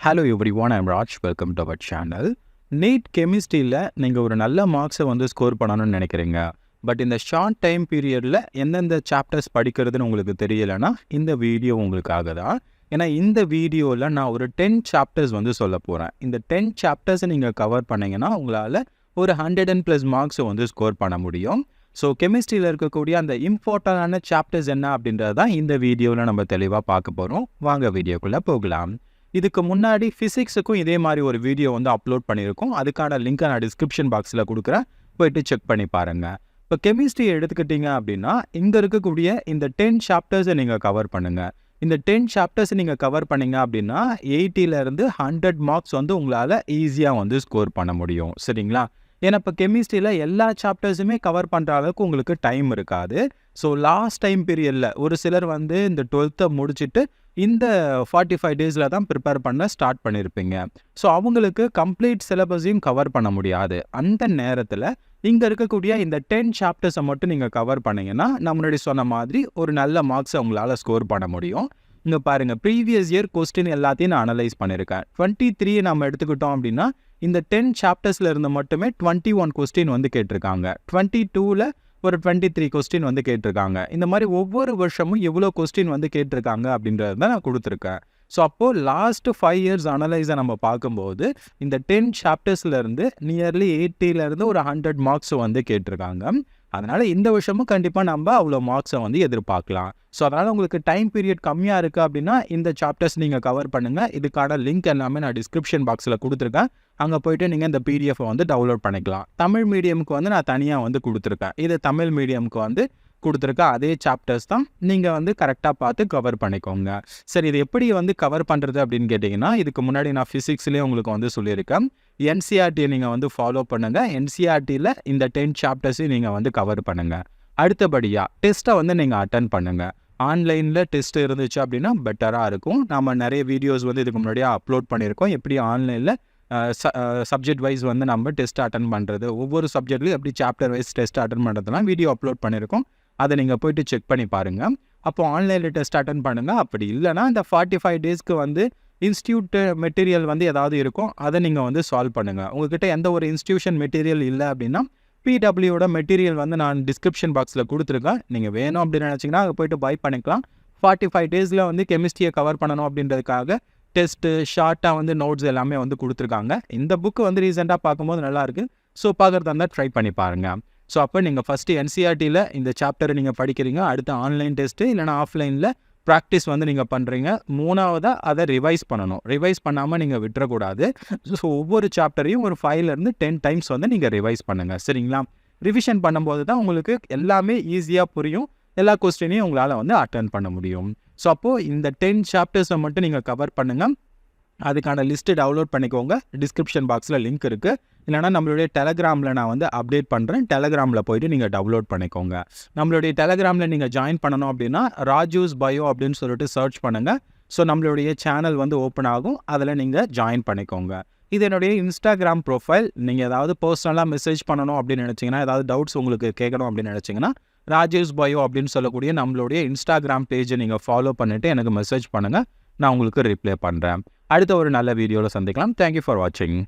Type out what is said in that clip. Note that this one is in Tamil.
Hello everyone, I'm Raj. Welcome to our channel. NEET Chemistryல நீங்கள் ஒரு நல்ல மார்க்ஸை ஸ்கோர் பண்ணணும்னு நினைக்கிறீங்க. பட் இந்த ஷார்ட் டைம் பீரியடில் எந்தெந்த சாப்டர்ஸ் படிக்கிறதுன்னு உங்களுக்கு தெரியலைன்னா இந்த வீடியோ உங்களுக்காக தான். ஏன்னா இந்த வீடியோவில் நான் ஒரு 10 சாப்டர்ஸ் சொல்ல போகிறேன். இந்த 10 சாப்டர்ஸை நீங்கள் கவர் பண்ணிங்கன்னா உங்களால் ஒரு 100+ மார்க்ஸை ஸ்கோர் பண்ண முடியும். ஸோ கெமிஸ்ட்ரியில் இருக்கக்கூடிய அந்த இம்பார்ட்டண்டான சாப்டர்ஸ் என்ன அப்படின்றது தான் இந்த வீடியோவில் நம்ம தெளிவாக பார்க்க போகிறோம். வாங்க வீடியோக்குள்ளே போகலாம். இதுக்கு முன்னாடி ஃபிசிக்ஸுக்கும் இதே மாதிரி ஒரு வீடியோ அப்லோட் பண்ணியிருக்கோம். அதுக்கான லிங்க்கை நான் டிஸ்கிரிப்ஷன் பாக்ஸில் கொடுக்குறேன், போய்ட்டு செக் பண்ணி பாருங்கள். இப்போ கெமிஸ்ட்ரி எடுத்துக்கிட்டிங்க அப்படின்னா இங்கே இருக்கக்கூடிய இந்த 10 சாப்டர்ஸை நீங்கள் கவர் பண்ணுங்கள். இந்த 10 சாப்டர்ஸை நீங்கள் கவர் பண்ணிங்க அப்படின்னா 80லேருந்து 100 மார்க்ஸ் உங்களால் ஈஸியாக ஸ்கோர் பண்ண முடியும். சரிங்களா? ஏன்னா இப்போ கெமிஸ்ட்ரியில் எல்லா சாப்டர்ஸுமே கவர் பண்ணுற அளவுக்கு உங்களுக்கு டைம் இருக்காது. ஸோ லாஸ்ட் டைம் பீரியடில் ஒரு சிலர் இந்த 12th முடிச்சுட்டு இந்த 45 டேஸில் தான் ப்ரிப்பேர் பண்ண ஸ்டார்ட் பண்ணியிருப்பீங்க. ஸோ அவங்களுக்கு கம்ப்ளீட் சிலபஸையும் கவர் பண்ண முடியாது. அந்த நேரத்தில் இங்கே இருக்கக்கூடிய இந்த 10 சாப்டர்ஸை மட்டும் நீங்கள் கவர் பண்ணிங்கன்னா முன்னாடி சொன்ன மாதிரி ஒரு நல்ல மார்க்ஸை உங்களால் ஸ்கோர் பண்ண முடியும். இங்கே பாருங்கள், ப்ரீவியஸ் இயர் கொஸ்டின் எல்லாத்தையும் நான் அனலைஸ் பண்ணியிருக்கேன். 23 நம்ம எடுத்துக்கிட்டோம் அப்படின்னா இந்த 10 சாப்டர்ஸில் இருந்து மட்டுமே 21 கொஸ்டின் கேட்டிருக்காங்க. 22ல் ஒரு 23 கொஸ்டின் கேட்டிருக்காங்க. இந்த மாதிரி ஒவ்வொரு வருஷமும் எவ்வளோ கொஸ்டின் கேட்டிருக்காங்க அப்படின்றது தான் நான் கொடுத்துருக்கேன். ஸோ அப்போது லாஸ்ட்டு 5 இயர்ஸ் அனலைஸை நம்ம பார்க்கும்போது இந்த 10 சாப்டர்ஸ்லேருந்து நியர்லி 80லேருந்து ஒரு 100 மார்க்ஸ் கேட்டிருக்காங்க. அதனால் இந்த வருஷமும் கண்டிப்பாக நம்ம அவ்வளோ மார்க்ஸை எதிர்பார்க்கலாம். ஸோ அதனால் உங்களுக்கு டைம் பீரியட் கம்மியாக இருக்குது அப்படின்னா இந்த சாப்டர்ஸ் நீங்கள் கவர் பண்ணுங்கள். இதுக்கான லிங்க் எல்லாமே நான் டிஸ்கிரிப்ஷன் பாக்ஸில் கொடுத்துருக்கேன். அங்கே போய்ட்டு நீங்கள் இந்த பிடிஎஃபை டவுன்லோட் பண்ணிக்கலாம். தமிழ் மீடியமுக்கு நான் தனியாக கொடுத்துருக்கேன். இது தமிழ் மீடியமுக்கு கொடுத்துருக்க அதே சாப்டர்ஸ் தான் நீங்கள் கரெக்டாக பார்த்து கவர் பண்ணிக்கோங்க. சரி, இது எப்படி கவர் பண்ணுறது அப்படின்னு கேட்டிங்கன்னா, இதுக்கு முன்னாடி நான் ஃபிசிக்ஸ்லேயே உங்களுக்கு சொல்லியிருக்கேன். என்சிஆர்டியை நீங்கள் ஃபாலோ பண்ணுங்கள். என்சிஆர்டியில் இந்த 10 சாப்டர்ஸையும் நீங்கள் கவர் பண்ணுங்கள். அடுத்தபடியாக டெஸ்ட்டை நீங்கள் அட்டன் பண்ணுங்கள். ஆன்லைனில் டெஸ்ட் இருந்துச்சு அப்படின்னா பெட்டராக இருக்கும். நம்ம நிறைய வீடியோஸ் இதுக்கு முன்னாடியே அப்லோட் பண்ணியிருக்கோம். எப்படி ஆன்லைனில் சப்ஜெக்ட் வைஸ் நம்ம டெஸ்ட் அட்டன் பண்ணுறது, ஒவ்வொரு சப்ஜெக்ட்லையும் எப்படி சாப்டர் வைஸ் டெஸ்ட் அட்டன் பண்ணுறதுலாம் வீடியோ அப்லோட் பண்ணியிருக்கோம். அதை நீங்கள் போய்ட்டு செக் பண்ணி பாருங்கள். அப்போது ஆன்லைனில் டெஸ்ட் அட்டன் பண்ணுங்கள். அப்படி இல்லைனா இந்த 45 டேஸ்க்கு இன்ஸ்டியூட் மெட்டீரியல் ஏதாவது இருக்கும், அதை நீங்கள் சால்வ் பண்ணுங்கள். உங்கள்கிட்ட எந்த ஒரு இன்ஸ்டியூஷன் மெட்டீரியல் இல்லை அப்படின்னா பிடபிள்யூட மெட்டீரியல் நான் டிஸ்கிரிப்ஷன் பாக்ஸில் கொடுத்துருக்கேன். நீங்கள் வேணும் அப்படின்னு நினச்சிங்கன்னா அங்கே போய்ட்டு பை பண்ணிக்கலாம். 45 டேஸில் கெமிஸ்ட்ரியை கவர் பண்ணணும் அப்படின்றதுக்காக டெஸ்ட்டு ஷார்ட்டாக நோட்ஸ் எல்லாமே கொடுத்துருக்காங்க. இந்த புக்கு ரீசெண்டாக பார்க்கும்போது நல்லாயிருக்கு. ஸோ பார்க்குறதா இருந்தால் ட்ரை பண்ணி பாருங்கள். ஸோ அப்போ நீங்கள் ஃபஸ்ட்டு என்சிஆர்டியில் இந்த சாப்டரை நீங்கள் படிக்கிறீங்க. அடுத்து ஆன்லைன் டெஸ்ட்டு இல்லைனா ஆஃப்லைனில் ப்ராக்டிஸ் நீங்கள் பண்ணுறீங்க. மூணாவதாக அதை ரிவைஸ் பண்ணணும். ரிவைஸ் பண்ணாமல் நீங்கள் விட்டுறக்கூடாது. ஸோ ஒவ்வொரு சாப்டரையும் ஒரு 5லேருந்து 10 டைம்ஸ் நீங்கள் ரிவைஸ் பண்ணுங்கள். சரிங்களா? ரிவிஷன் பண்ணும்போது தான் உங்களுக்கு எல்லாமே ஈஸியாக புரியும். எல்லா கொஸ்டினையும் உங்களால் அட்டென்ட் பண்ண முடியும். ஸோ அப்போது இந்த 10 சாப்டர்ஸை மட்டும் நீங்கள் கவர் பண்ணுங்கள். அதுக்கான லிஸ்ட்டு டவுன்லோட் பண்ணிக்கோங்க. டிஸ்கிரிப்ஷன் பாக்ஸில் லிங்க் இருக்குது. இல்லைனா நம்மளுடைய டெலகிராமில் நான் அப்டேட் பண்ணுறேன். டெலகிராமில் போய்ட்டு நீங்கள் டவுன்லோட் பண்ணிக்கோங்க. நம்மளுடைய டெலகிராமில் நீங்கள் ஜாயின் பண்ணணும் அப்படின்னா ராஜூஸ் பயோ அப்படின்னு சொல்லிட்டு சர்ச் பண்ணுங்கள். ஸோ நம்மளுடைய சேனல் ஓப்பன் ஆகும். அதில் நீங்கள் ஜாயின் பண்ணிக்கோங்க. இது என்னுடைய இன்ஸ்டாகிராம் ப்ரொஃபைல். நீங்கள் ஏதாவது பர்சனலாக மெசேஜ் பண்ணணும் அப்படின்னு நினச்சிங்கன்னா, ஏதாவது டவுட்ஸ் உங்களுக்கு கேட்கணும் அப்படின்னு நினச்சிங்கன்னா ராஜூஸ் பயோ அப்படின்னு சொல்லக்கூடிய நம்மளுடைய இன்ஸ்டாகிராம் பேஜை நீங்கள் ஃபாலோ பண்ணிவிட்டு எனக்கு மெசேஜ் பண்ணுங்கள். நான் உங்களுக்கு ரிப்ளை பண்ணுறேன். அடுத்த ஒரு நல்ல வீடியோவில் சந்திக்கலாம். தேங்க்யூ ஃபார் வாட்சிங்.